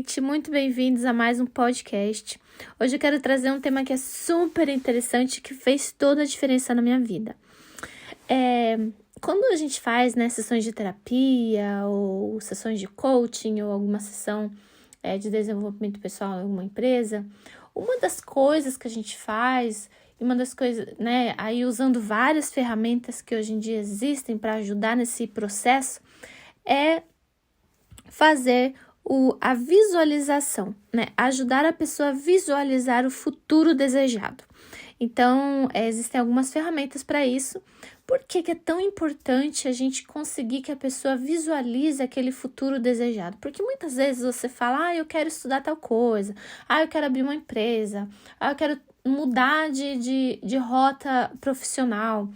gente! Muito bem-vindos a mais um podcast. Hoje eu quero trazer um tema que é super interessante e que fez toda a diferença na minha vida. Quando a gente faz, sessões de terapia ou sessões de coaching ou alguma sessão de desenvolvimento pessoal em alguma empresa, uma das coisas que a gente faz, e uma das coisas, aí usando várias ferramentas que hoje em dia existem para ajudar nesse processo, é fazer a visualização, ajudar a pessoa a visualizar o futuro desejado. Então, existem algumas ferramentas para isso. Por que é tão importante a gente conseguir que a pessoa visualize aquele futuro desejado? Porque muitas vezes você fala, eu quero estudar tal coisa, eu quero abrir uma empresa, eu quero mudar de rota profissional,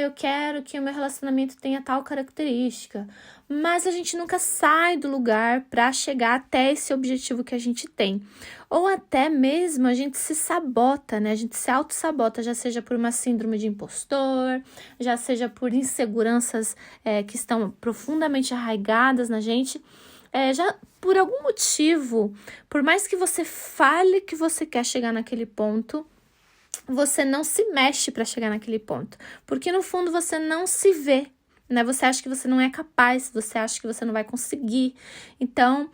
eu quero que o meu relacionamento tenha tal característica, mas a gente nunca sai do lugar para chegar até esse objetivo que a gente tem, ou até mesmo a gente se sabota, a gente se auto-sabota, já seja por uma síndrome de impostor, já seja por inseguranças que estão profundamente arraigadas na gente, já por algum motivo, por mais que você fale que você quer chegar naquele ponto, você não se mexe para chegar naquele ponto, porque no fundo você não se vê, Você acha que você não é capaz, você acha que você não vai conseguir, então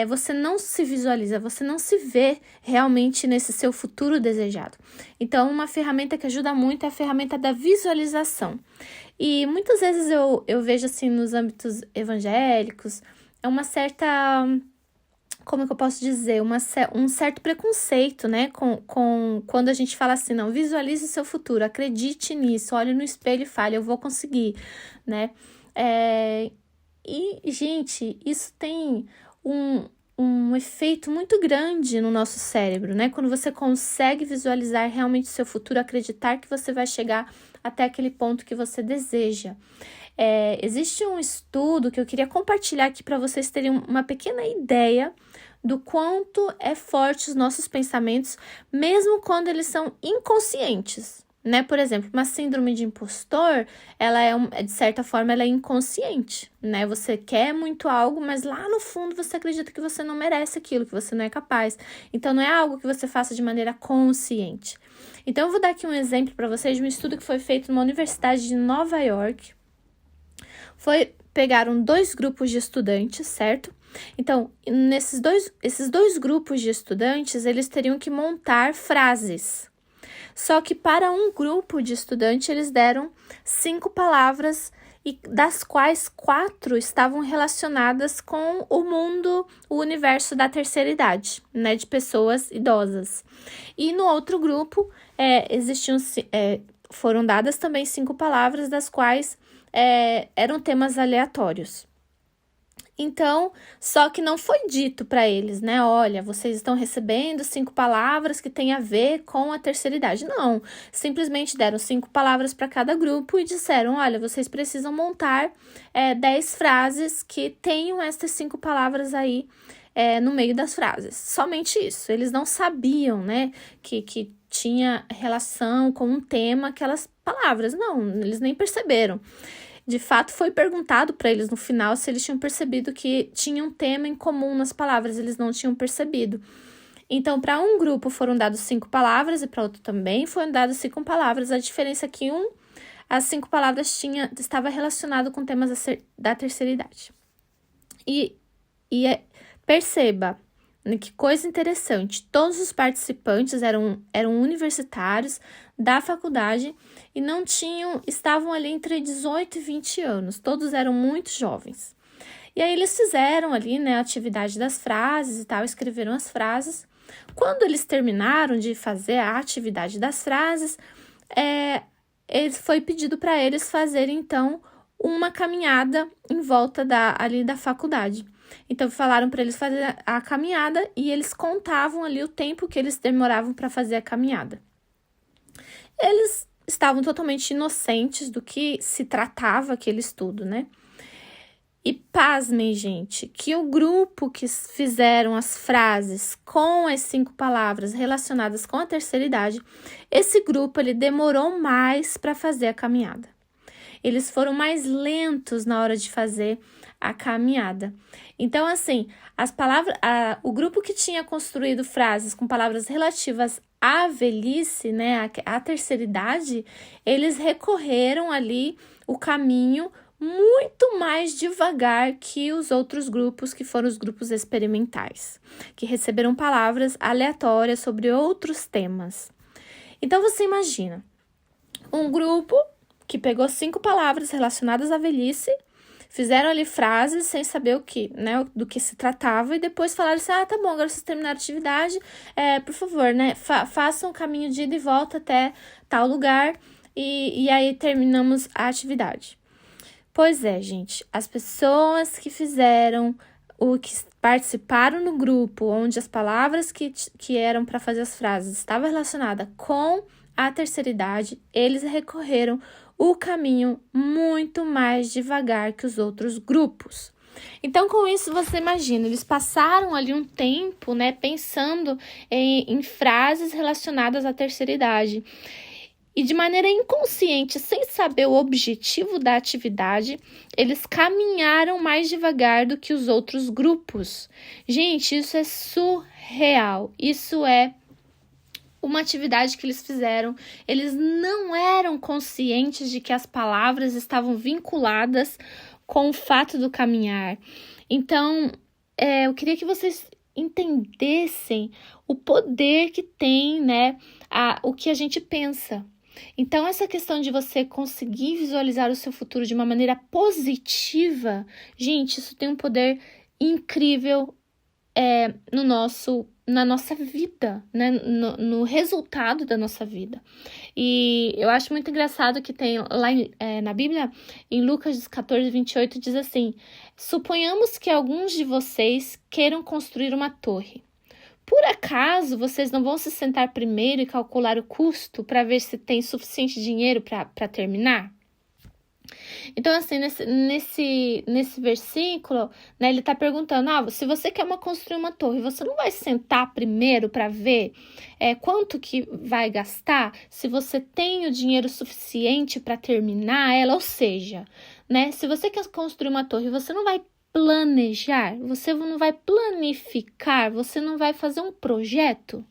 você não se visualiza, você não se vê realmente nesse seu futuro desejado. Então, uma ferramenta que ajuda muito é a ferramenta da visualização. E muitas vezes eu vejo assim nos âmbitos evangélicos, uma certa, como que eu posso dizer, um certo preconceito, com quando a gente fala assim, não, visualize o seu futuro, acredite nisso, olhe no espelho e fale, eu vou conseguir, E, gente, isso tem um efeito muito grande no nosso cérebro, Quando você consegue visualizar realmente o seu futuro, acreditar que você vai chegar até aquele ponto que você deseja. Existe um estudo que eu queria compartilhar aqui para vocês terem uma pequena ideia do quanto é forte os nossos pensamentos, mesmo quando eles são inconscientes, Por exemplo, uma síndrome de impostor, ela de certa forma, ela é inconsciente, Você quer muito algo, mas lá no fundo você acredita que você não merece aquilo, que você não é capaz. Então, não é algo que você faça de maneira consciente. Então, eu vou dar aqui um exemplo para vocês de um estudo que foi feito numa universidade de Nova York. Pegaram 2 grupos de estudantes, certo? Então, esses dois grupos de estudantes, eles teriam que montar frases. Só que para um grupo de estudantes, eles deram 5 palavras, e das quais 4 estavam relacionadas com o mundo, o universo da terceira idade, de pessoas idosas. E no outro grupo, foram dadas também 5 palavras, das quais eram temas aleatórios. Então, só que não foi dito para eles, Olha, vocês estão recebendo 5 palavras que têm a ver com a terceira idade. Não, simplesmente deram 5 palavras para cada grupo e disseram, olha, vocês precisam montar 10 frases que tenham essas 5 palavras no meio das frases. Somente isso. Eles não sabiam, que tinha relação com um tema, aquelas palavras. Não, eles nem perceberam. De fato, foi perguntado para eles no final se eles tinham percebido que tinha um tema em comum nas palavras, eles não tinham percebido. Então, para um grupo foram dadas 5 palavras e para outro também foram dadas 5 palavras. A diferença é que as 5 palavras estava relacionado com temas da terceira idade. Perceba, que coisa interessante, todos os participantes eram universitários da faculdade e estavam ali entre 18 e 20 anos, todos eram muito jovens. E aí eles fizeram ali, a atividade das frases e tal, escreveram as frases. Quando eles terminaram de fazer a atividade das frases, foi pedido para eles fazerem, então, uma caminhada em volta ali da faculdade. Então, falaram para eles fazer a caminhada e eles contavam ali o tempo que eles demoravam para fazer a caminhada. Eles estavam totalmente inocentes do que se tratava aquele estudo, E pasmem, gente, que o grupo que fizeram as frases com as 5 palavras relacionadas com a terceira idade, esse grupo ele demorou mais para fazer a caminhada. Eles foram mais lentos na hora de fazer a caminhada. Então, assim, as palavras, o grupo que tinha construído frases com palavras relativas à velhice, né, à terceira idade, eles recorreram ali o caminho muito mais devagar que os outros grupos, que foram os grupos experimentais, que receberam palavras aleatórias sobre outros temas. Então, você imagina um grupo que pegou 5 palavras relacionadas à velhice, fizeram ali frases sem saber o que, né, do que se tratava, e depois falaram assim, tá bom, agora vocês terminaram a atividade, por favor, né, façam um caminho de ida e volta até tal lugar, e aí terminamos a atividade. Pois é, gente, as pessoas que fizeram, que participaram no grupo, onde as palavras que eram para fazer as frases estavam relacionadas com a terceira idade, eles recorreram o caminho muito mais devagar que os outros grupos. Então, com isso, você imagina, eles passaram ali um tempo, né, pensando em frases relacionadas à terceira idade. E de maneira inconsciente, sem saber o objetivo da atividade, eles caminharam mais devagar do que os outros grupos. Gente, isso é surreal. Isso é uma atividade que eles fizeram. Eles não eram conscientes de que as palavras estavam vinculadas com o fato do caminhar. Então, eu queria que vocês entendessem o poder que tem, né, o que a gente pensa. Então, essa questão de você conseguir visualizar o seu futuro de uma maneira positiva, gente, isso tem um poder incrível na nossa vida, né? No resultado da nossa vida. E eu acho muito engraçado que tem lá na Bíblia, em Lucas 14, 28, diz assim: suponhamos que alguns de vocês queiram construir uma torre. Por acaso, vocês não vão se sentar primeiro e calcular o custo para ver se tem suficiente dinheiro para terminar? Então, assim, nesse versículo, né, ele está perguntando, se você quer construir uma torre, você não vai sentar primeiro para ver quanto que vai gastar, se você tem o dinheiro suficiente para terminar ela, ou seja, né, se você quer construir uma torre, você não vai planejar, você não vai planificar, você não vai fazer um projeto,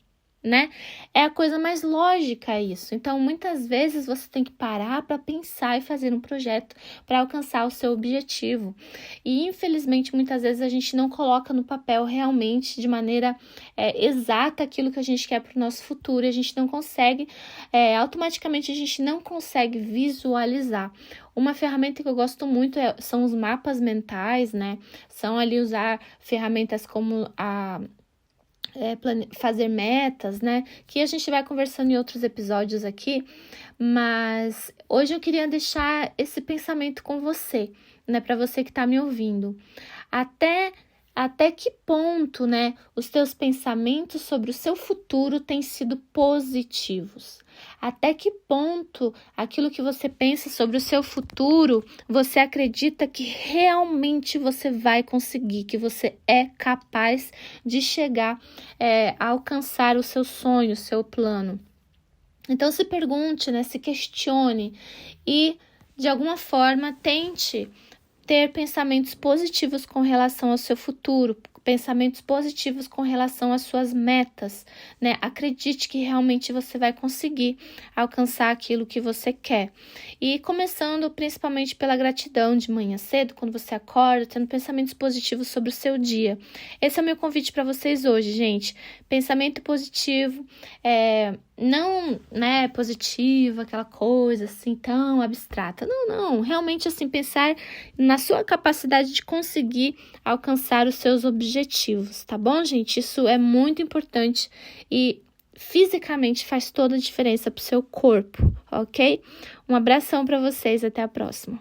né? É a coisa mais lógica isso. Então, muitas vezes você tem que parar para pensar e fazer um projeto para alcançar o seu objetivo. E, infelizmente, muitas vezes a gente não coloca no papel realmente de maneira exata aquilo que a gente quer para o nosso futuro. E a gente não consegue, automaticamente a gente não consegue visualizar. Uma ferramenta que eu gosto muito são os mapas mentais, né? São ali usar ferramentas como fazer metas, né? Que a gente vai conversando em outros episódios aqui, mas hoje eu queria deixar esse pensamento com você, né? Para você que está me ouvindo. Até que ponto, né, os teus pensamentos sobre o seu futuro têm sido positivos? Até que ponto aquilo que você pensa sobre o seu futuro, você acredita que realmente você vai conseguir, que você é capaz de chegar a alcançar o seu sonho, o seu plano? Então se pergunte, né, se questione e de alguma forma tente ter pensamentos positivos com relação ao seu futuro, pensamentos positivos com relação às suas metas, né? Acredite que realmente você vai conseguir alcançar aquilo que você quer. E começando principalmente pela gratidão de manhã cedo, quando você acorda, tendo pensamentos positivos sobre o seu dia. Esse é o meu convite para vocês hoje, gente. Pensamento positivo, não, né, positivo, aquela coisa assim tão abstrata. Não, realmente assim, pensar na sua capacidade de conseguir alcançar os seus objetivos, tá bom, gente? Isso é muito importante e fisicamente faz toda a diferença pro seu corpo, ok? Um abração para vocês, até a próxima.